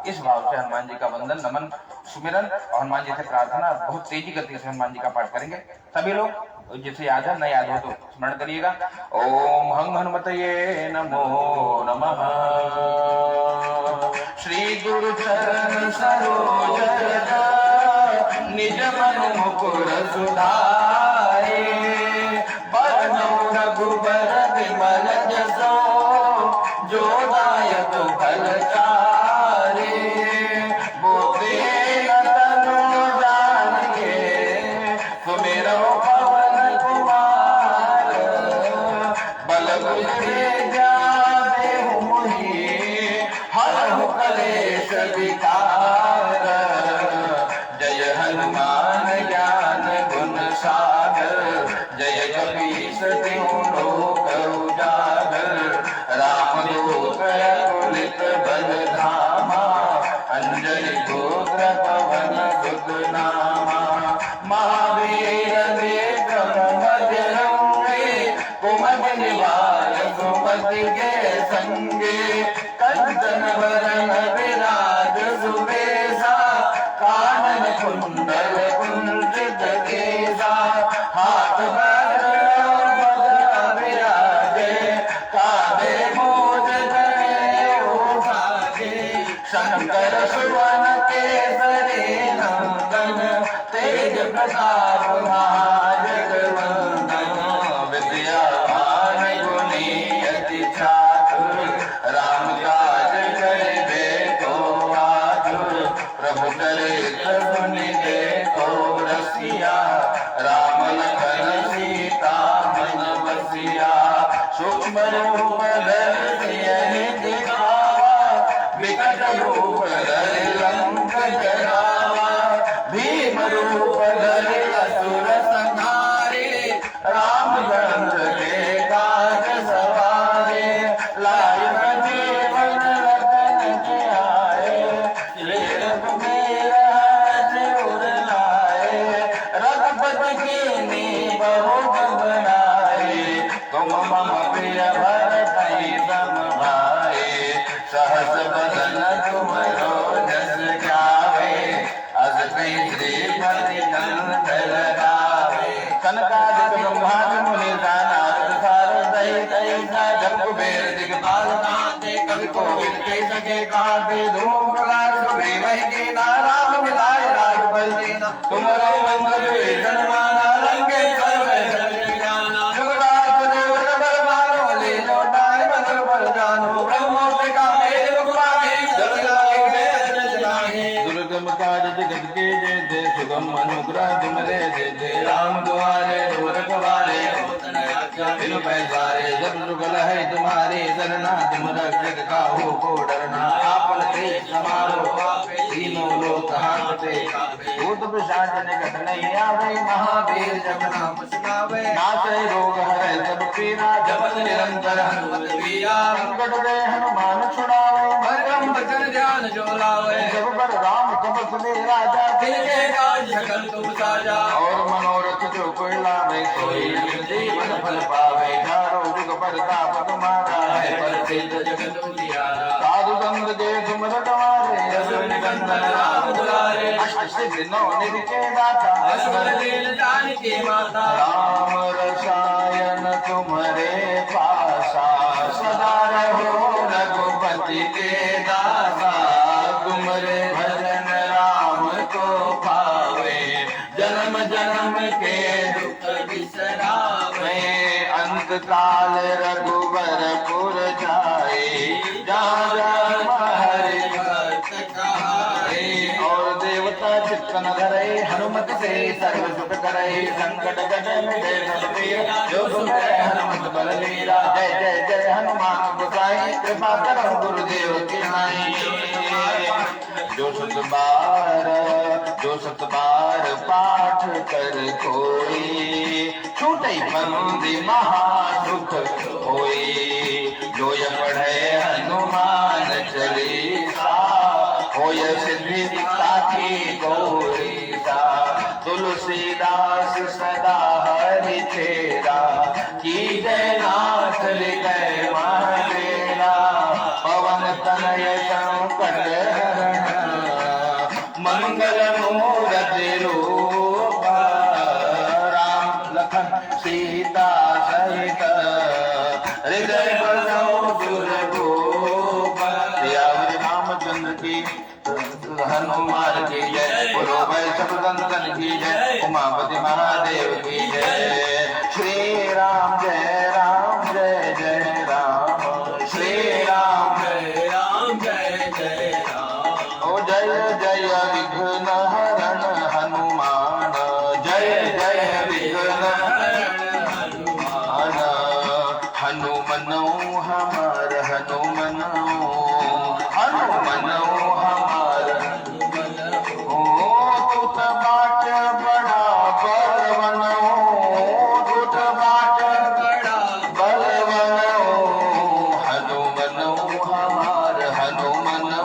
इस भाव से हनुमान जी का वंदन, नमन, सुमिरन और हनुमान जी से प्रार्थना बहुत तेजी गति से हनुमान जी का पाठ करेंगे। सभी लोग जिसे याद है, न याद हो तो स्मरण करिएगा। ओम हं हनुमतये नमो नमः। श्री गुरु चरण सरोज रज निज मनु मुकुर सुधारे, बरनौ रघुबर विमल जसो जो दायक फल चारे। बोले तनु जानिके सुमिरो पवन कुमार, बल बुद्धि जाने मोहि हरहु कलेश विकार। जय हनुमान ज्ञान गुण सागर, जय कपीस तिहु लोक उजागर। रामदूत अतुलित बल धामा, अंजनी पुत्र पवन सुत नामा। महावीर विक्रम बजरंगी, कुमति निवार सुमति के संगे। कंचन वरण विराज सुबेसा, कानन कुंडल कुंचित केसा। हाथ शंकर सुवन केसरी नंदन, तेज प्रताप महाजगवंदन। विद्यावान गुणी अति चातुर, राम काज करिबे को आतुर। प्रभु चरित्र सुनिबे को रसिया, राम लखन सीता मन बसिया। सूक्ष्म रूप धरि सियहि दिखावा, विकट रूप धरि लंक जरावा। भीम रूप धरि असुर संहारे, रामचंद्र के काज सवारे। लायक जीवन रतन जियाए, श्री रघुबीर सिर लाए। रघुपति कीन्ही बहुत बनाए, तुम मम प्रिय भरतहि सम भाए। सहस बदन तुमरो जस गावे, अस कहि श्रीपति कंठ लगावे। सनकादिक ब्रह्मादि मुनि नारद सारद सहित ऐसा, जब कुबेर दिगपाल ताते कवि कोविद कहि सके काटे। धूम प्रकाश सुग्रीवहि कीना, राम मिलाए राजपद दीना। तुमरो मंगल विभीषण माना, लंकेश्वर वै सब जाना। जुगराज देव सबर मानो, लीनो ताहि मधुर फल जानो। ब्रह्मोत्तर कामे मुख माहे, जल लागे अचरज नाहि। दुर्गम काज जगत के जेते, सुगम अनुग्रह तुमरे देते। राम दुआरे तुम रखवारे, बिनु पैसारे सब सुख लहै तुम्हारे। सरना तुम रक्षक काहू को डरना, आपन तेज समारो तीनों लोक हांकते। भूत पिशाच निकट नहीं आवे, महावीर जब नाम सुनावे। नासै रोग हरै सब पीरा, जपत निरंतर हनुमत बीरा। संकट दे हनुमान छुड़ावे, भरम वचन ध्यान जो लावे। जब पर राम तपस्वी राजा, तिनके काज सकल तुम साजा। और मनोरथ जो कोई लावे, कोई जीवन फल पावे। चारों जुग परताप तुम्हारा है, प्रसिद्ध जगत उजियारा। साधु संत के तुम रखवारे, असुर निकंदन राम दुलारे। अष्ट सिद्धि नौ निधि के दाता, असुर दीन जानकी माता। राम रसायन तुम्हारे पासा, सदा रहो रघुपति के दासा। तुम्हारे भजन राम को पावे, जन्म जन्म के दुख बिसरावे। अंत काल रघुबरपुर जाए, जहाँ जन्म हरि भक्त कहाए। और देवता चित्तन धरे, हनुमत से सर्व सुख करे। संकट कटे मिटे सब पीरा, जो सुमिरै हनुमत बल वीरा। जय जय जय हनुमान गोसाई, कृपा करो गुरुदेव की नाई। जो सत बार पाठ कर कोई, छूटै बंदी महासुख होई। जो ये पढ़े हनुमान चालीसा, होय सिद्धि साखी गौरीसा। तुलसीदास सदा हरि चेरा, कीजय नाथ हृदय महडेरा। पवन तनय संकट हरण, मंगल मूर्ति रूप राम लखन सीता सहित हृदय बसो सुरभूप। सियावर रामचंद्र की हनुमान की जय। बोलो भाई शत्रुघ्न की जय। उमापति महादेव की जय। श्री राम जय राम जय जय राम। श्री राम जय राम जय जय राम। ओ जय जय विघ्न हरण हनुमान। जय जय विघ्न हरण हनुमान। हनुमनो हमार हनुमनो हनुमनो हमार ओ तुत बाट बड़ा बलवनो। तुत बाट बड़ा बलवनो। हनुमनो हमार हनुमनो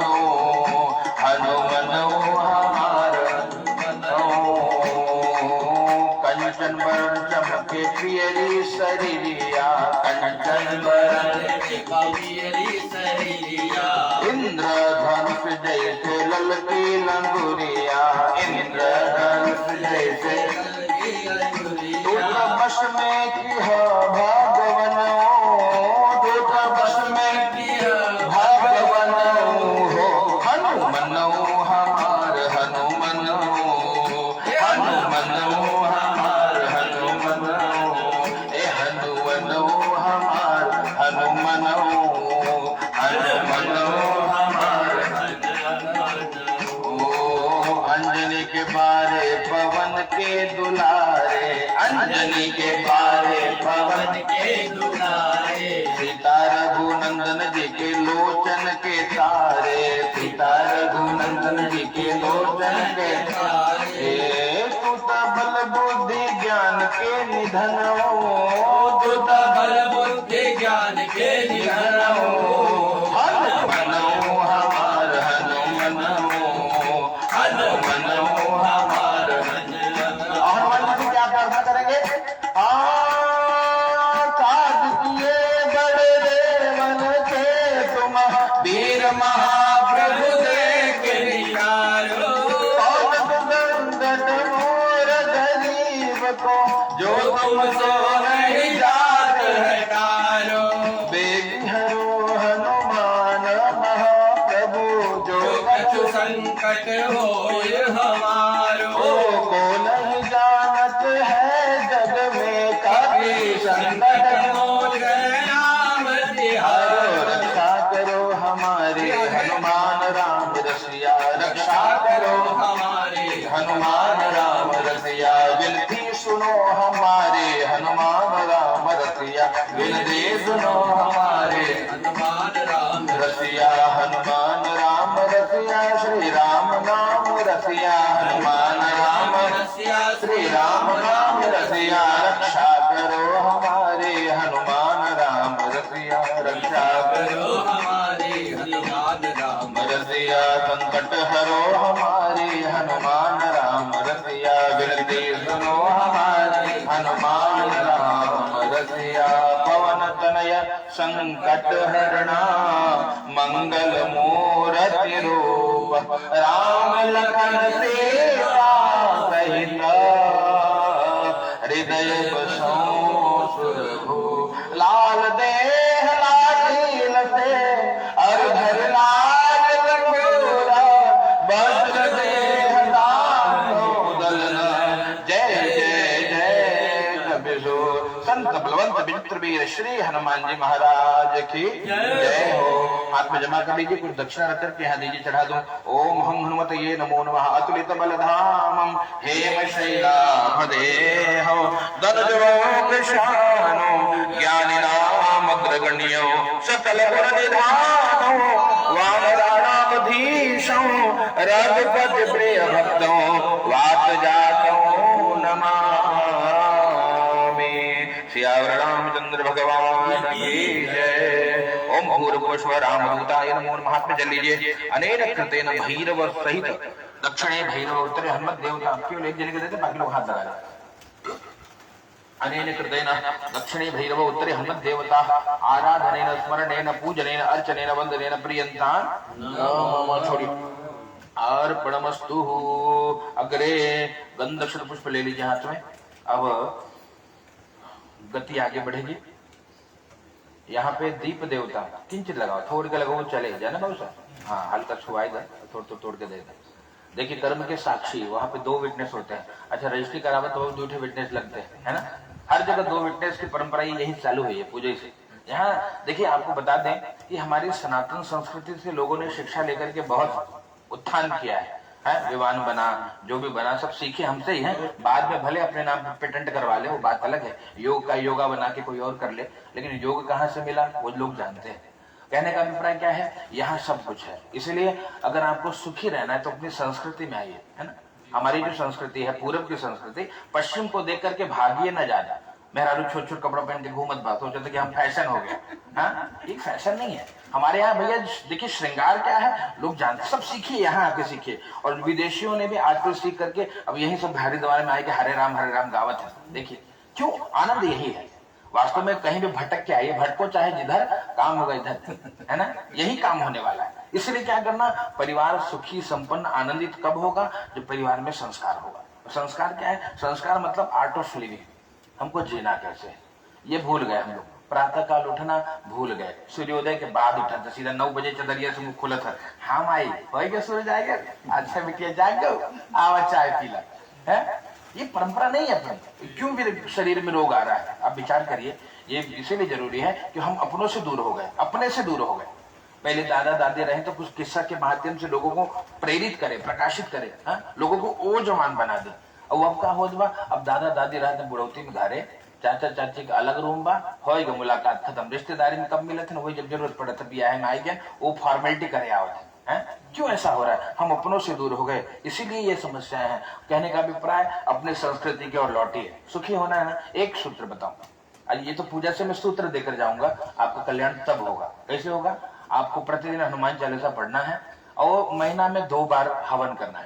हनुमनो हमार हनुमनो। कंचन बरण चमके पियरी शरीरिया। कंचन बरण पियरी शरीरिया। इंद्रधनुष जैसे ललकी लंगुरिया। इंद्रधनुष जैसे दूत बश में किह भगवनो। दूत बश में किह भगवनो हो। हनुमनो हमार हनुमनो हनुमनो हमार हनुमनो। ए हनुमनो हमार हनुमनो हनुमनो हमार ओ। अंजनी के बारे पवन के दुलारे। अंजनी के बारे पवन के दुलारे। सीता रघुनंदन जी के लोचन के तारे। सीता रघुनंदन जी के लोचन के तारे। तुत बल बुद्धि ज्ञान के निधन हो। तुत बल बुद्धि ज्ञान के निधन हो। हनुमनो हमार हनुमनो हनुमनो हमार हनुमनो। हनुमान जी क्या प्रार्थना करेंगे? काज किए बड़े देवन के तुम वीर महाप्रभु देख निहारो। कौन सुगंधन मोर गरीब को जो तुम सो नहीं जात है कारो। बेगी हरो हनुमान महाप्रभु जो कछु संकट होय हमारो। ओ को नहीं जानत है जग में कभी संकट मोर राम तिहारो। रक्षा करो हमारे हनुमान राम रसिया। रक्षा करो हमारे हनुमान राम रसिया। विनती सुनो हमारे हनुमान राम रसिया। विनती सुनो हमारे हनुमान राम रसिया। हनुमान राम रसिया श्री राम नाम रसिया। हनुमान राम रसिया श्री राम नाम रसिया। रक्षा करो हमारे हनुमान राम रसिया। रक्षा करो हमारे हनुमान राम रसिया। संकट हरो हमारे हनुमान राम रसिया। विनती सुनो हमारे हनुमान राम रसिया। पवन तनय संकट हरणा मंगल मूर्ति रूप राम लखन सीता सहित हृदय बसो सुरभूप। लाल देह लालील से अरधर लाल लंगोरा। वज्र देह दानो दलना। जय जय जय कपिशोर। संत बलवंत विचित्र वीर श्री हनुमान जी महाराज की जय हो। हाथ में जमा कर लीजिए। कुछ दक्षिणा रख करके यहाँ दीजिए चढ़ा दूं। ओम हम हनुमते नमो नमः। अतुलित बलधामम हेम शैलाभदेहो ददजवोक्षानो ज्ञानिनामग्रगण्यो सकल गुण निधानो वानराणामधीशो रघुपति प्रिय भक्तो वात जातो नमामि। सियावर रामचंद्र भगवान की जय। ओम भूर्भुवस्व रामदूताय नमो नमः। हाथ में जल लीजिए। अनेन कृतेन भैरव सहित दक्षिणे भैरव उत्तरे हनुमत देवता। केवल एक जन के देते बाकी लोग हाथ लगा रहे। अनेन कृतेन दक्षिणे भैरव उत्तरे हनुमत देवता आराधनेन स्मरणेन पूजनेन अर्चनेन वंदनेन प्रियंता छोड़ी अर्पणमस्तु। अग्रे गंधक्षत पुष्प ले लीजिए हाथ में। अब गति आगे बढ़ेगी। यहाँ पे दीप देवता किंचित लगाओ, थोड़ के लगाओ, चले जाए ना बाबू साहब। हाँ, हल्का छुआ इधर, तोड़ के दे दे। देखिए कर्म के साक्षी, वहां पे 2 विटनेस होते हैं। अच्छा रजिस्ट्री करावे तो 2 विटनेस लगते हैं, है ना। हर जगह 2 विटनेस की परंपरा यही चालू हुई है पूजा से। यहाँ देखिए आपको बता दें कि हमारी सनातन संस्कृति से लोगों ने शिक्षा लेकर के बहुत उत्थान किया है। विद्वान बना, जो भी बना, सब सीखे हमसे ही है। बाद में भले अपने नाम पे पेटेंट करवा ले, वो बात अलग है। योग का योगा बना के कोई और कर ले, लेकिन योग कहाँ से मिला वो लोग जानते हैं। कहने का अभिप्राय क्या है, यहाँ सब कुछ है। इसलिए अगर आपको सुखी रहना है तो अपनी संस्कृति में आइए, है ना। हमारी जो संस्कृति है, पूरब की संस्कृति, पश्चिम को देख करके भागिए न ज्यादा। मेहरारू छोट छोट कपड़ा पहन के घूमत बात हो जाता कि हम फैशन हो गया। हाँ, ये फैशन नहीं है हमारे यहाँ भैया। देखिए श्रृंगार क्या है लोग जानते, सब सीखिए, यहाँ आके सीखिए। और विदेशियों ने भी आजकल सीख करके अब यही सब हरिद्वार में आए कि हरे राम गावत है। देखिए क्यों, आनंद यही है। वास्तव में कहीं भी भटक के आइए, भटको चाहे जिधर, काम होगा इधर, है ना। यही काम होने वाला है। इसलिए क्या करना, परिवार सुखी संपन्न आनंदित कब होगा, जब परिवार में संस्कार होगा। संस्कार क्या है, संस्कार मतलब आर्ट ऑफ लिविंग। हमको जीना कैसे, ये भूल गए हम लोग। प्रातः काल उठना भूल गए, सूर्योदय के बाद उठा था, सीधा 9 बजे चदरिया से मुख खुला था। हाँ माई हो सूर्य जाएगा, अच्छा बिटिया जाग गो, आवा चाय पीला है। ये परंपरा नहीं है अपनी। क्यों मेरे शरीर में रोग आ रहा है, आप विचार करिए। ये इसीलिए जरूरी है कि हम अपनों से दूर हो गए, अपने से दूर हो गए। पहले दादा दादी रहे तो कुछ किस्सा के माध्यम से लोगों को प्रेरित करे, प्रकाशित करे, लोगों को ओजमान बना दे। और अब का हो, अब दादा दादी रहते बुढ़ौती में घरे, चाचा चाची का अलग रूम बा, होएगा मुलाकात खत्म। रिश्तेदारी में कब मिले थे ना, वही जब जरूरत पड़ा था ब्याह में आई गए, वो फॉर्मेलिटी करे आवत है। क्यों ऐसा हो रहा है, हम अपनों से दूर हो गए, इसीलिए ये समस्याएं हैं। कहने का अभिप्राय अपने संस्कृति की ओर लौटिए। सुखी होना है ना। एक सूत्र बताऊं, ये तो पूजा से मैं सूत्र देकर जाऊंगा, आपका कल्याण तब होगा। कैसे होगा, आपको प्रतिदिन हनुमान चालीसा पढ़ना है और महीना में 2 बार हवन करना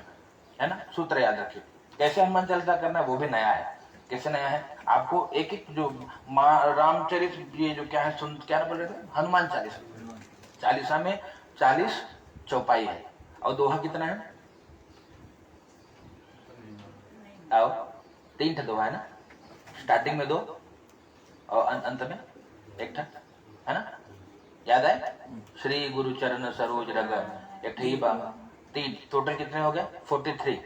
है ना। सूत्र याद रखिए। कैसे हनुमान चालीसा करना है वो भी नया है। कैसे नया है, आपको एक एक जो रामचरित, ये जो क्या है, क्या बोल रहे थे, हनुमान चालीसा, चालीसा में 40 चौपाई है और दोहा कितना है, आओ 3 दोहा है ना। स्टार्टिंग में 2 और अंत में 1 है ना। याद है, श्री गुरु चरण सरोज रग, 3 टोटल कितने हो गए, 43।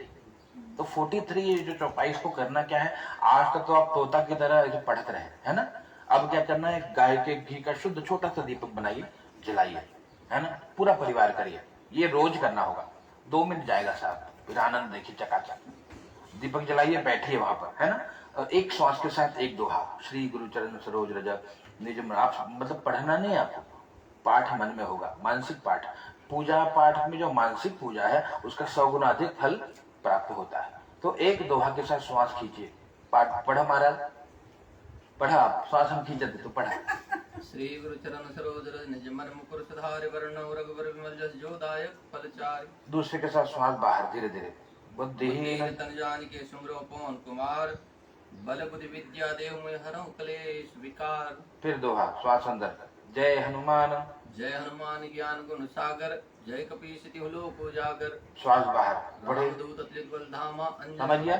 तो 43 जो चौपाई को करना क्या है, आज तक तो आप तोता की तरह ऐसे पढ़ते रहे, है ना। अब क्या करना है, गाय के घी का शुद्ध छोटा सा दीपक बनाइए, जलाइए, है ना। पूरा परिवार करिए, ये रोज करना होगा। 2 मिनट जाएगा साहब, फिर आनंद देखिए चकाचक। दीपक जलाइए, बैठिए वहां पर, है ना। और एक श्वास के साथ एक दोहा, श्री गुरु चरण सरोज रज निज। आप मतलब पढ़ना नहीं, आपको पाठ मन में होगा, मानसिक पाठ। पूजा पाठ में जो मानसिक पूजा है उसका 100 गुना अधिक फल प्राप्त होता है। तो एक दोहा के साथ श्वास खींचिए, पाठ पढ़ा महाराज, पढ़ा आप, श्वास हम खींचते तो पढ़ा। श्री गुरु चरण सरोज रज निज मन मुकुर सुधारि वरणो रघुबर विमल जस जो दायक फलचारि। दूसरे के साथ श्वास बाहर, धीरे धीरे। बुद्धिहीन तन जान के सुमरो पवन कुमार, बल बुद्धि विद्या देव मोहि हरहु क्लेश विकार। फिर दोहा, श्वास अंदर, जय हनुमान, जय हनुमान ज्ञान गुण सागर, जय कपीस तिहु लोक उजागर। श्वास बाहर, बड़े रामदूत अतुलित बल धामा, समझिए।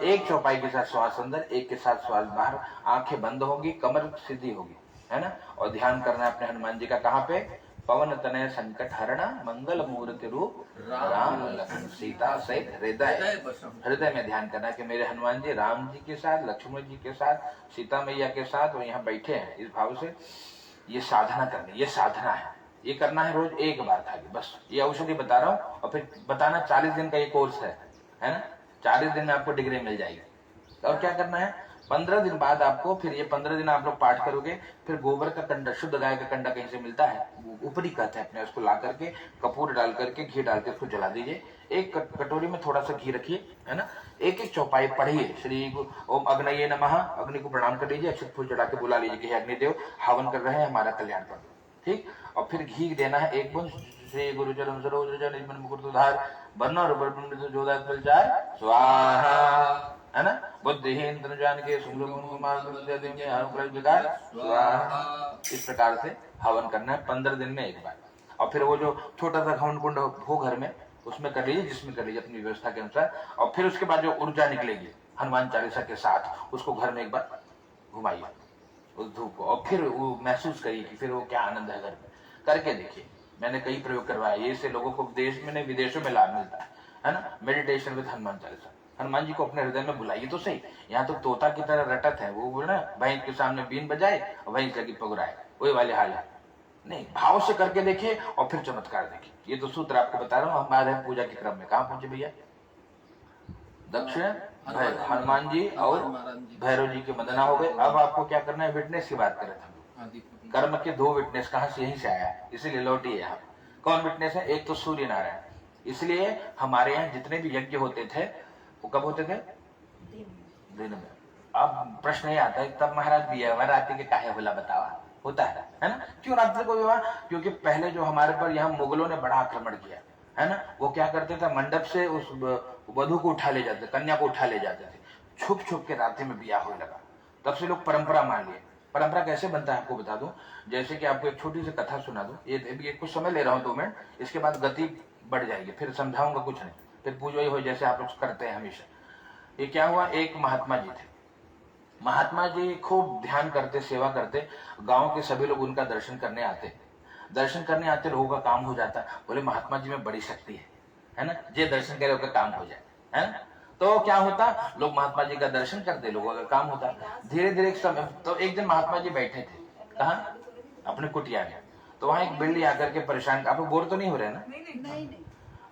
एक चौपाई के साथ श्वास अंदर, एक के साथ श्वास बाहर, आंखें बंद होगी, कमर सीधी होगी, है ना। और ध्यान करना है अपने हनुमान जी का, कहाँ पे, पवन तनय संकट हरणा मंगल मूर्ति रूप राम लक्ष्मण सीता सहित हृदय में ध्यान करना है कि मेरे हनुमान जी राम जी के साथ, लक्ष्मण जी के साथ, सीता मैया के साथ वो यहाँ बैठे हैं। इस भाव से ये साधना करनी, ये साधना है, ये करना है रोज 1 बार खाली, बस। ये औषधि बता रहा हूँ, और फिर बताना 40 दिन का ये कोर्स है ना। 40 दिन में आपको डिग्री मिल जाएगी। और क्या करना है, 15 दिन बाद आपको, फिर ये 15 दिन आप लोग पाठ करोगे, फिर गोबर का कंडा, शुद्ध गाय का कंडा कहीं से मिलता है, ऊपरी कहते हैं अपने, उसको ला करके कपूर डाल करके, घी डाल के उसको जला दीजिए। एक कटोरी में थोड़ा सा घी रखिए, है ना। एक एक चौपाई पढ़िए, श्री ओम अग्नये नमः, अग्नि को प्रणाम कर लीजिए, अक्षत फूल चढ़ा के बुला लीजिए कि अग्निदेव हवन कर रहे हैं, हमारा कल्याण कर दो, ठीक। और फिर घी देना है 1 बूंद, श्री गुरु चरण सरोज रज निज मन मुकुर सुधारि वरणो रघुबर जो दायक फलचारि स्वाहा, है ना। बुद्धिहीन तनु जान के स्वाहा। इस प्रकार से हवन करना है 15 दिन में 1 बार। और फिर वो जो छोटा सा हवन कुंड हो घर में, उसमें कर लीजिए, जिसमें कर लीजिए अपनी व्यवस्था के अनुसार। और फिर उसके बाद जो ऊर्जा निकलेगी हनुमान चालीसा के साथ, उसको घर में एक बार घुमाइए उस धूप को, और फिर वो महसूस करिए कि फिर वो क्या आनंद है घर में। करके देखिए, मैंने कई प्रयोग करवाए, ये से लोगों को देश में नहीं विदेशों में लाभ मिलता है ना। Meditation with Hanuman Chalisa. हनुमान जी को अपने हृदय में बुलाइए तो सही। यहाँ तो तोता की तरह रटत है वो, बोला भैंस के सामने बीन बजाए और भैंस लगी पगुराए, वही वाले हाल है। नहीं, भाव से करके देखिए और फिर चमत्कार देखिए। ये तो सूत्र आपको बता रहा हूँ, हमारे पूजा के क्रम में। कहाँ पहुंचे भैया? दक्षिण हनुमान जी और भैरव जी के वंदना हो गए। अब आपको क्या करना है? विटनेस की बात करें हम। कर्म के 2 विटनेस कहाँ से? यहीं से आया है, इसीलिए लौटिए यहाँ। कौन विटनेस है? एक तो सूर्य नारायण। इसलिए हमारे यहाँ जितने भी यज्ञ होते थे वो कब होते थे? दिन में। अब प्रश्न ये आता है तब महाराज भी है रात्रि के काहे होला बतावा, होता है ना? क्यों रात्रि को विवाह? क्योंकि पहले जो हमारे पर यहाँ मुगलों ने बड़ा आक्रमण किया है ना, वो क्या करते थे? मंडप से उस वधु को उठा ले जाते, कन्या को उठा ले जाते थे, छुप छुप के रात्रि में ब्याह होने लगा। तब से लोग परंपरा मान लिए। परंपरा कैसे बनता है आपको बता दूं, जैसे कि आपको एक छोटी सी कथा सुना दूं। ये कुछ समय ले रहा हूं, 2 मिनट, इसके बाद गति बढ़ जाएगी, फिर समझाऊंगा कुछ नहीं, फिर पूजो ही हो जैसे आप लोग करते हैं हमेशा। ये क्या हुआ, एक महात्मा जी थे। महात्मा जी खूब ध्यान करते, सेवा करते, गांव के सभी लोग उनका दर्शन करने आते। दर्शन करने आते लोगों का काम हो जाता। बोले महात्मा जी में बड़ी शक्ति है ना, जे दर्शन करे उसका काम हो जाए, है ना। तो क्या होता, लोग महात्मा जी का दर्शन करते, लोगों का काम होता। धीरे धीरे तो एक दिन महात्मा जी बैठे थे, कहा? अपने कुटिया में। तो वहां एक बिल्ली आकर के परेशान, आप बोर तो नहीं हो रहे ना? नहीं।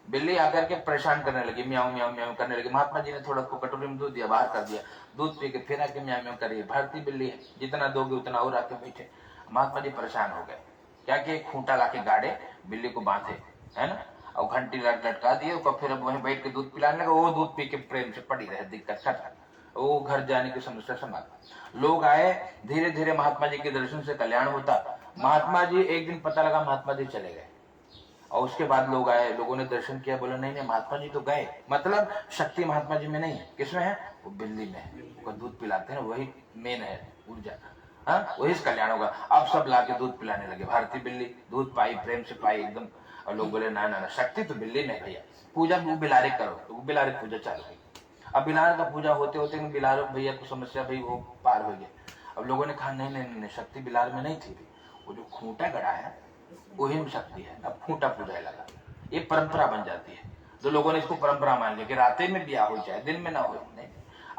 बिल्ली आकर के परेशान करने लगी, म्याऊं म्याऊं म्याऊं करने लगी। महात्मा जी ने थोड़ा उसको कटोरी में दूध दिया, बाहर कर दिया, दूध पी के फिर आके म्याऊं म्याऊं करिए। भारतीय बिल्ली है, जितना दोगे उतना और आके बैठे। महात्मा जी परेशान हो गए, क्या कि खूंटा लाके गाड़े, बिल्ली को बांधे, है ना, और घंटी लटका दिए उसको। फिर अब वहीं बैठ के दूध पिलाने लगा। वो दूध पी के प्रेम से पड़ी रहे, दिक्कत खत्म, वो घर जाने की समस्या समाप्त। लोग आए, धीरे धीरे महात्मा जी के दर्शन से कल्याण होता। महात्मा जी एक दिन पता लगा महात्मा जी चले गए, और उसके बाद लोग आए, लोगों ने दर्शन किया, बोला नहीं नहीं महात्मा जी तो गए, मतलब शक्ति महात्मा जी में नहीं है। किसमें है? वो बिल्ली में है, वो दूध पिलाते हैं, वही मेन है ऊर्जा, हाँ, वही कल्याण होगा। अब सब लाके दूध पिलाने लगे। भारतीय बिल्ली दूध पाई, प्रेम से पाई एकदम। और लोग बोले ना ना ना, शक्ति तो बिल्ली में भैया, पूजा वो बिलारे करो। तो वो बिलारे पूजा चालू हुई। अब बिलारे का पूजा होते होते बिलारे भैया को समस्या भाई वो पार हो गया। अब लोगों ने कहा नहीं नहीं नहीं, शक्ति बिलार में नहीं थी, वो जो खूंटा गड़ा है वही में शक्ति है। अब खूंटा पूजा लगा, ये परंपरा बन जाती है। तो लोगों ने इसको परंपरा मान लिया कि रातें में ब्याह हो जाए, दिन में ना हो। नहीं,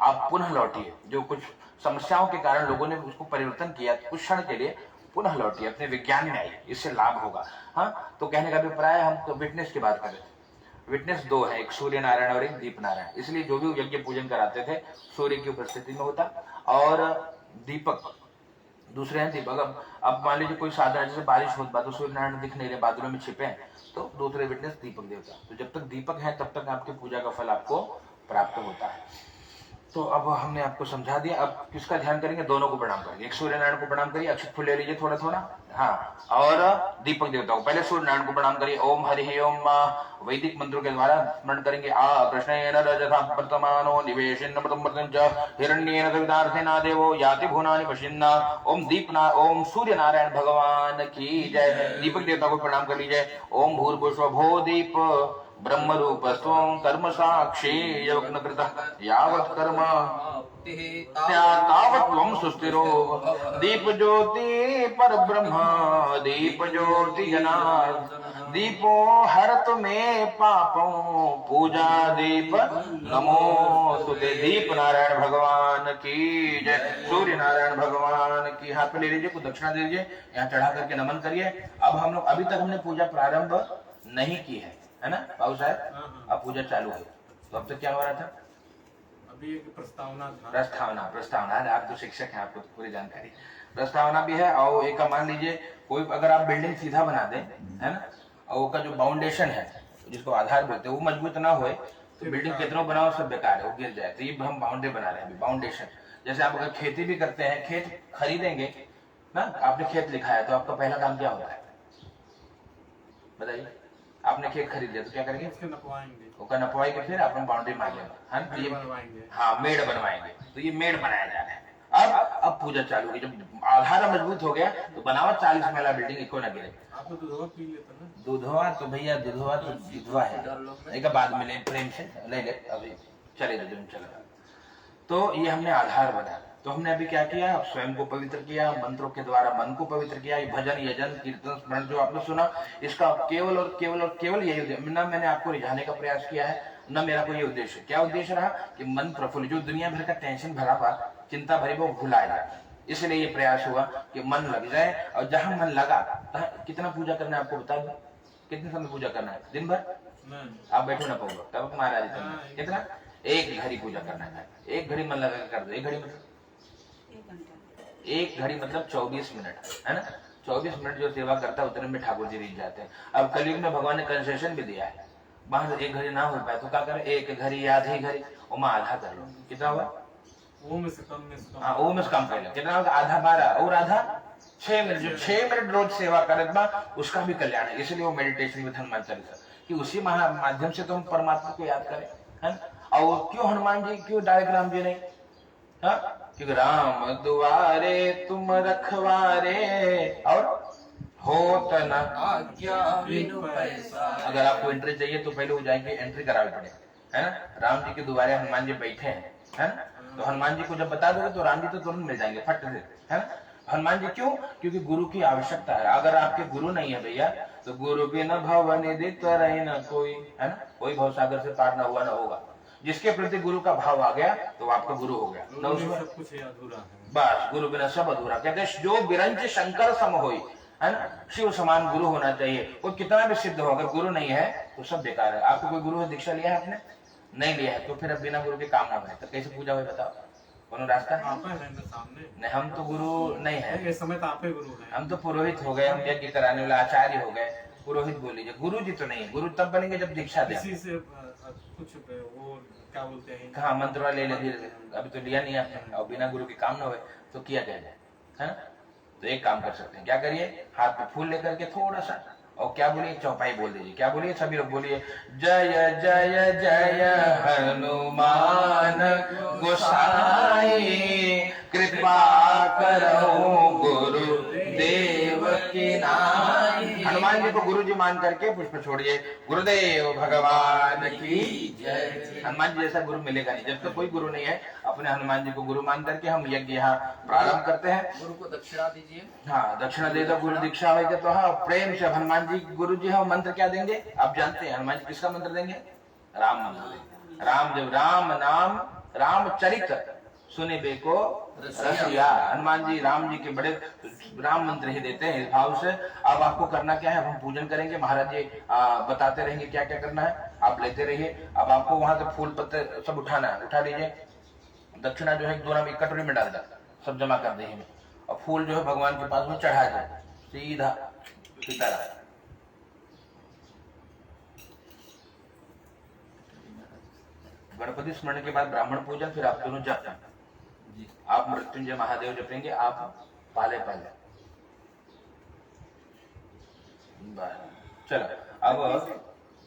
आप पुनः लौटिए। जो कुछ समस्याओं के कारण लोगों ने उसको परिवर्तन किया, कुछ क्षण के लिए पुनः लौटिए, अपने विज्ञान में आइए, इससे लाभ होगा। हाँ, तो कहने का अभिप्राय, हम तो विटनेस की बात कर रहे थे। विटनेस 2 है, एक सूर्य नारायण और एक दीप नारायण। इसलिए जो भी यज्ञ पूजन कराते थे सूर्य की उपस्थिति में होता, और दीपक दूसरे हैं दीपक। अब मान लीजिए कोई साधारण, जैसे बारिश होती, बात तो सूर्य नारायण दिख नहीं रहे, बादलों में छिपे हैं, तो दूसरे विटनेस दीपक देवता। तो जब तक दीपक है तब तक आपकी पूजा का फल आपको प्राप्त होता है। तो अब हमने आपको समझा दिया। अब किसका ध्यान करेंगे? दोनों को प्रणाम करेंगे। एक सूर्य नारायण को प्रणाम करिए, अक्षत फूल ले लीजिए थोड़ा थोड़ा, हाँ, और दीपक देवता को। पहले सूर्य नारायण को प्रणाम करिए, ओम हरि ओम। वैदिक मंत्रों के द्वारा स्मरण करेंगे। आ कृष्णेन रजसा वर्तमानो निवेशेन अमृतं च हिरण्येन सवितार्थेन देवो याति भुवनानि पश्यन्ना। ओम सूर्य नारायण भगवान की जय। दीपक देवता को प्रणाम कर लीजिए। ओम भूर्भुवस्वभो दीप ब्रह्म रूप स्वं कर्म साक्षी यज्ञ कृतः यावत् कर्म तावत् त्वं सुस्थिरो। दीप ज्योति पर ब्रह्म दीप ज्योति जनार्दन। दीपो हरत में पापों पूजा दीप नमो तुते। दीप नारायण भगवान की जय। सूर्य नारायण भगवान की। हाथ पे ले लीजिए, कुछ दक्षिणा दे दीजिए, यहाँ चढ़ा करके नमन करिए। अब हम लोग, अभी तक हमने पूजा प्रारंभ नहीं की है ना बाबू साहब? अब पूजा चालू है। तो अब तक क्या हो रहा था? अभी एक प्रस्तावना था। प्रस्तावना। आप तो शिक्षक हैं, आपको तो पूरी जानकारी। प्रस्तावना भी है। और एक मान लीजिए कोई अगर आप बिल्डिंग सीधा बना दें, है ना, और उसका जो फाउंडेशन है जिसको आधार बोलते हैं वो मजबूत ना हो, तो बिल्डिंग कितना बनाओ सब बेकार है, वो गिर जाए। तो ये हम बाउंड्री बना रहे हैं, फाउंडेशन। जैसे आप अगर खेती भी करते हैं, खेत खरीदेंगे ना, आपने खेत लिखा है तो आपका पहला काम क्या होता है बताइए? आपने खेत खरीद लिया तो क्या करेंगे? उसके नपवाएंगे, उसका नपवाई के फिर अपन बाउंड्री मार लेंगे, हाँ, बनवाएंगे। हाँ, मेड़ बनवाएंगे। तो ये मेड़ बनाया जा रहा है। अब पूजा चालू होगी। जब आधार मजबूत हो गया तो बनावट 40 महला बिल्डिंग एको ना गिरे। आप तो दूधवा पी लेते ना। दूधवा तो भैया दूधवा तो विधवा है, एक बाद मिले प्रेम से ले ले, अभी चले जो चलेगा। तो ये हमने आधार बनाया। तो हमने अभी क्या किया, स्वयं को पवित्र किया, मंत्रों के द्वारा मन को पवित्र किया। ये भजन यजन कीर्तन स्मरण जो आपने सुना, इसका केवल और केवल और केवल यही उद्देश्य, न मैंने आपको रिझाने का प्रयास किया है, न मेरा कोई उद्देश्य। क्या उद्देश्य रहा कि मन प्रफुल्ल, जो दुनिया भर का टेंशन भरा हुआ, चिंता भरी, वो भुलाया जाए। इसलिए ये प्रयास हुआ कि मन लग जाए। और जहां मन लगा कितना पूजा करना है आपको बता दो, कितने समय पूजा करना है? दिन भर आप बैठो ना पाऊंगा तब महाराज कितना, 1 घड़ी पूजा करना है। 1 घड़ी मन लगा कर दो। 1 घड़ी मतलब 1 घड़ी मतलब 24 मिनट है ना। 24 मिनट जो सेवा करता है उतने में ठाकुर जी रिझ जाते हैं। अब कलयुग में भगवान ने कंसेशन भी दिया है, बाहर 1 घड़ी ना हो पाए तो क्या करे, 1 घड़ी आधी घड़ी ओमा आधा कर लो। कितना हुआ? वो में से कम में से कम। हाँ, वो में से कम कर लो। कितना होगा? आधा 12 और आधा 6 मिनट। जो 6 मिनट रोज सेवा करे उसका भी कल्याण है। इसलिए वो मेडिटेशन विद हनुमान चालीसा, कि उसी माध्यम से तो हम परमात्मा को याद करें, है ना। और क्यों हनुमान जी, क्यों डायरेक्ट राम जी नहीं? हाँ, क्योंकि राम दुआरे तुम रखवारे और होत न आज्ञा बिनु पैसा। अगर आपको एंट्री चाहिए तो पहले वो जाएंगे एंट्री करावे पड़े, है ना। राम जी के दुआरे हनुमान जी बैठे हैं, है ना। तो हनुमान जी को जब बता दोगे तो राम जी तो तुरंत मिल जाएंगे फट से, है ना। हनुमान जी क्यों? क्योंकि गुरु की आवश्यकता है। अगर आपके गुरु नहीं है भैया तो गुरु बिना भव निधि तरहि न कोई, है ना। कोई भवसागर से पार न हुआ न होगा। जिसके प्रति गुरु का भाव आ गया तो आपका गुरु हो गया न, उसमें सब कुछ अधूरा है। बस गुरु बिना सब अधूरा। कहते हैं जो बिरंच शंकर सम होई, है ना। शिव समान गुरु होना चाहिए। वो कितना भी सिद्ध हो, अगर गुरु नहीं है तो सब बेकार है। आपको कोई गुरु दीक्षा लिया है आपने? नहीं लिया है तो फिर अब बिना गुरु के काम ना बने तो कैसे पूजा हो? बताओ कौन रास्ता? आप हैं सामने। नहीं, हम तो गुरु नहीं है। इस समय तो आप ही गुरु हैं। हम तो पुरोहित हो गए, हम यज्ञ कराने वाले आचार्य हो गए, पुरोहित बोल लीजिए। गुरु जी तो नहीं है। गुरु तब बनेंगे जब दीक्षा दे। इसी से कुछ वो क्या बोलते हैं, कहाँ मंत्र वाले ले लीजिए, अभी तो लिया नहीं आपने। और बिना गुरु के काम ना हुए तो किया क्या जाए, है ना। तो एक काम कर सकते हैं, क्या करिए, हाथ में फूल लेकर के थोड़ा सा, और क्या बोलिए, चौपाई बोल दीजिए। क्या बोलिए? सभी लोग बोलिए, जय जय जय हनुमान गोसाई, कृपा करो गुरु देव की नाई। हनुमान जी को गुरु जी मान करके पुष्प छोड़िए। गुरुदेव भगवान की जय। हनुमान जी जैसा गुरु मिलेगा नहीं। जब तक कोई गुरु नहीं है, अपने हनुमान जी को गुरु मान करके हम यज्ञ यहाँ प्रारंभ करते हैं। गुरु को दक्षिणा दीजिए। हाँ, दक्षिणा दे दो। गुरु दीक्षा होगी तो हाँ प्रेम से हनुमान जी गुरु जी है। मंत्र क्या देंगे आप जानते हैं? हनुमान जी किसका मंत्र देंगे? राम मंत्र देंगे। राम जब राम नाम रामचरित सुने बेको रसिया। हनुमान जी राम जी के बड़े राम मंत्र ही देते हैं इस भाव से। अब आपको करना क्या है, हम पूजन करेंगे, महाराज जी बताते रहेंगे क्या क्या करना है, आप लेते रहिए। अब आपको वहां से फूल पत्ते सब उठाना है, उठा लीजिए। दक्षिणा जो है दोनों में कटोरी में डाल दे, सब जमा कर देंगे। और फूल जो है भगवान के पास में चढ़ा जाए सीधा सीताराम। गणपति स्मरण के बाद ब्राह्मण पूजन, फिर आप दोनों जप। आप मृत्युंजय महादेव जपेंगे, आप पाले पाले। चलो अब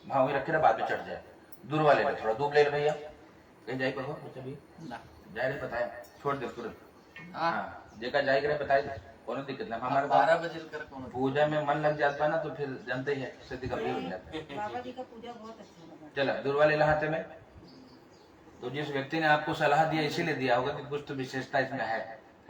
भाव रखे ना, बाद में चढ़ जाए। दूर वाले में थोड़ा दूर ले भैया, कहीं जाए पर जाए रे बताए, छोड़ दे तुरंत। हाँ देखा जाएगा बताए, कोनो दिक्कत नहीं। हमारे 12 बजे कर कौन पूजा में मन लग जाता है ना, तो फिर जानते ही है सिद्धि का भीड़ हो जाता है। बाबा जी का पूजा बहुत अच्छा लगा। चलो दूर वाले लहाते में, तो जिस व्यक्ति ने आपको सलाह दिया इसीलिए दिया होगा कि कुछ तो विशेषता इसमें है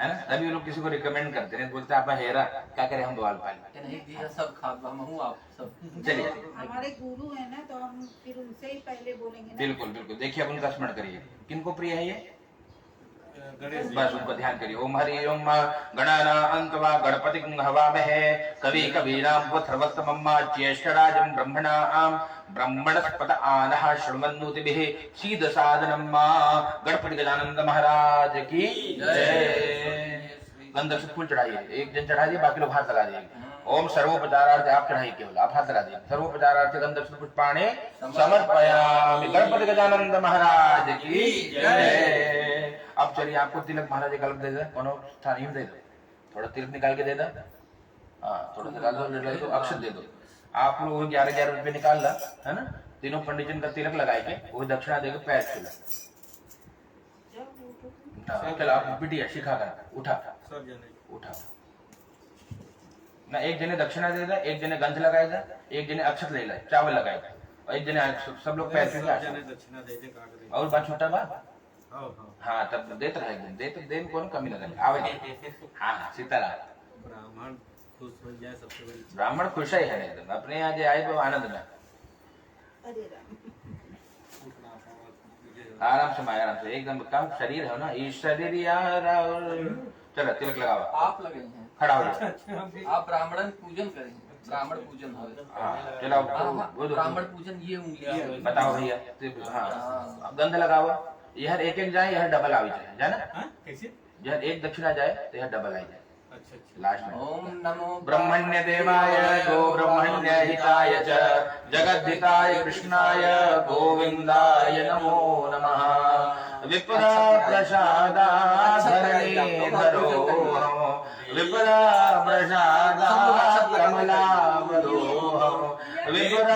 ना। तभी लोग किसी को रिकमेंड करते हैं, बोलते हैं आप हेरा क्या करें हम द्वाल पाले। नहीं दिया सब खा हम हूँ आप सब। चलिए हमारे गुरु है ना, तो हम फिर उनसे ही पहले बोलेंगे ना। बिल्कुल बिल्कुल। देखिए अब उनका स्मरण करिए। किनको प्रिय है ये? गणेश जी। बस उनको ध्यान करिए। ओम हरि ओम गणानां वा गणपतिं हवामहे कवि कवीनां पुत्रवत्तमम्मा ज्येष्ठराजं ब्रह्मणां ब्रह्मणस्पत आनः शृण्वन्नोतिभिः सीदसादनं मा। गणपति गजानंद महाराज की जय। गंधक से फूल चढ़ाइए, एक जन चढ़ाइए, बाकी लोग हाथ लगा दिए। ओम सर्वोपचारार्थ आप चढ़ाइए, केवल आप हाथ लगा दिए। सर्वोपचारार्थ गंधक पुष्पाणि समर्पयामि। गणपति गजानंद महाराज की जय। अब चलिए आपको तिलक महाराज का दे दे, कोनो स्थानीय दे दो, थोड़ा तिलक निकाल के दे दो। हाँ थोड़ा निकाल दो, अक्षत दे दो। आप लोग 11-11 रुपए निकाल ला, है ना। तीनों पंडित जन का तिलक लगाएंगे, वो दक्षिणा देकर पैर छूला। ना चल आप बिटिया शिखा कर उठा सब जने उठा ना एक जने दक्षिणा दे दे, एक जने गंध लगाए दे, एक जने अक्षत ले ले, चावल लगाए दे, और एक जने सब लोग पैसे सब का जने दक्षिणा दे दे काट दे। और बात छोटा बा हाँ हाँ हाँ तब देते रहेंगे, दे में कौन कमी लगे आवे हाँ सीताराम। ब्राह्मण खुश हो जाए सबसे बड़ी चीज। ब्राह्मण खुश ही है एकदम, अपने यहाँ जो आए तो आनंद में अरे राम उठना पावा ये आराम से आराम से एकदम काम शरीर है ना, इस शरीर यार चलो तिलक लगाओ, आप लगे हैं, खड़ा हो जाओ आप ब्राह्मण पूजन करें, ब्राह्मण पूजन हो। हाँ चलो वो दो ब्राह्मण पूजन ये उंगलियां बताओ भैया हाँ गंध लगाओ, यह एक एक जाए यह डबल आवी जाए जाना, हाँ कैसे? यह एक दक्षिणा जाए तो यह डबल आई जाए अच्छा अच्छा लास्ट में। ओम नमो ब्रह्मण्य देवाय गो ब्रह्मण्य हिताय च जगद्धिताय कृष्णाय गोविंदाय नमो नमः। विप्र प्रसादा धरणी धरो विप्र प्रसादा कमलावरो विप्र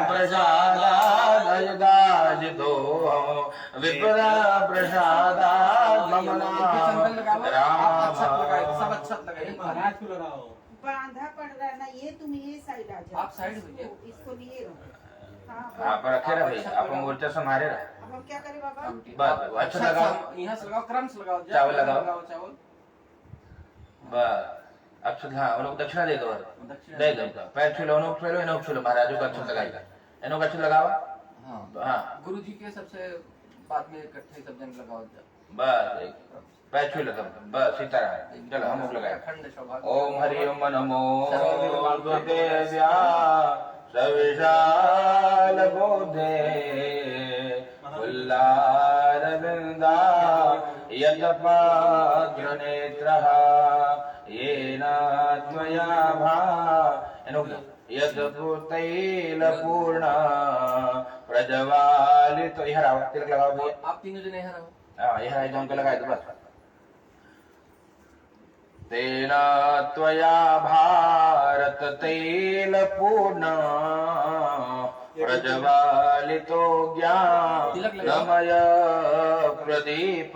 प्रसादा दयदाजितो विप्र प्रसादा मम नाम राम। सब अच्छा लगाइए। महाराज को लगाओ। बांधा पड़ रहा है ना, ये तुम ये साइड आ जाओ, आप साइड हो जाओ। इसको लिए रहो। हाँ आप रखे रहे भाई, आप मोर्चा संभाले रहे अब हम क्या करें बाबा? बस अच्छा लगाओ, यहाँ से लगाओ, क्रम से लगाओ, चावल लगाओ। चावल बस अच्छा हाँ उनको दक्षिणा दे दो, दक्षिणा दे दो पैर छू लो, उनको छू लो, इनको छू लो, महाराजों का अच्छा लगाएगा, इनको अच्छा लगाओ हाँ हाँ गुरु जी के सबसे बाद में इकट्ठे सब जन लगाओ। बस पैर छू लो सब, बस सीताराम चलो हम लोग लगाए। अखंड सौभाग्य। ओम हरि ओम नमो देव्या सविशाल बोधे उल्लारविंदा यतपात्र नेत्रः येन त्वया भा यद्भूतैल पूर्ण प्रज्वालित यह राव तिलक लगाओ भैया। आप तीनों जने यहाँ रहो। हाँ यह एकदम के लगाए तो बस तेन त्वया भारत तैल पूर्ण प्रज्वालितो ज्ञानमय प्रदीप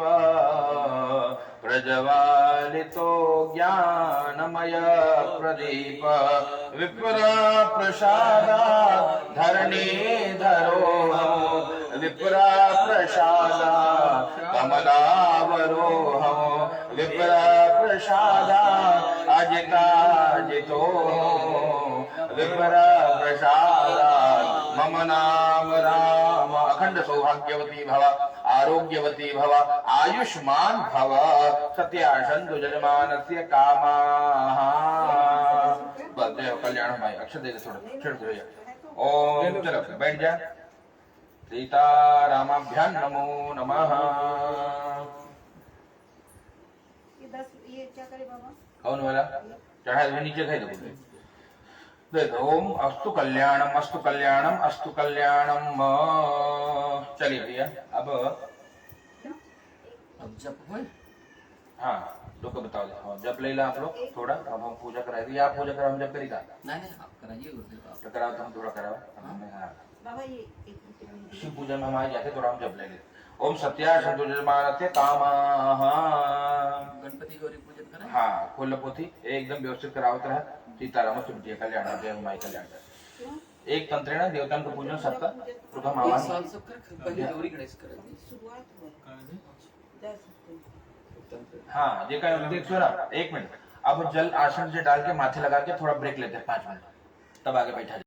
प्रज्वालितो ज्ञानमय प्रदीप विप्र प्रसादा धरणी धरो विप्र प्रसादा कमलावरोह विप्र प्रसादा अजिताजितो विप्र प्रसादा मम नाम राम। अखंड सौभाग्यवती भव आरोग्यवती भव आयुष्मान भव सत्यासंतु जजमानस्य कामाः। बस जय हो कल्याण भाई अक्षर दे दे थोड़ा छिड़ दो भैया। ओम चलो बैठ जा। सीतारामाभ्यां नमो नमः। ये क्या करे बाबा? कौन वाला चढ़ा दो नीचे खाई दो देखो। ओम अस्तु कल्याणम अस्तु कल्याणम अस्तु कल्याणम। चलिए भैया अब जब हुए हाँ लोग को बताओ हाँ, जब ले ला आप लोग थोड़ा, अब हम पूजा कराए थे, आप पूजा करा हम जब करी था नहीं नहीं आप कराइए गुरुदेव आप। तो कराओ तो हम थोड़ा कराओ हाँ बाबा ये एक मिनट। शिव पूजा में हम आ जाते थोड़ा हम जब ले लेते। ओम सत्या संतु जजमानस्य कामाः। गणपति गौरी पूजन करें। हाँ खोल पोथी एकदम व्यवस्थित करावत रहा। सीताराम सुमटिया कल्याण जय हुमाई कल्याण। एक तंत्रेण देवताओं का पूजन सबका प्रथम एक आह्वान। साल सब कर पहले गौरी गणेश करेंगे। शुरुआत हुआ 10 हाँ देखा देखो ना एक मिनट अब जल आसन से डाल के माथे लगा के थोड़ा ब्रेक लेते हैं 5 मिनट तब आगे बैठा जाए।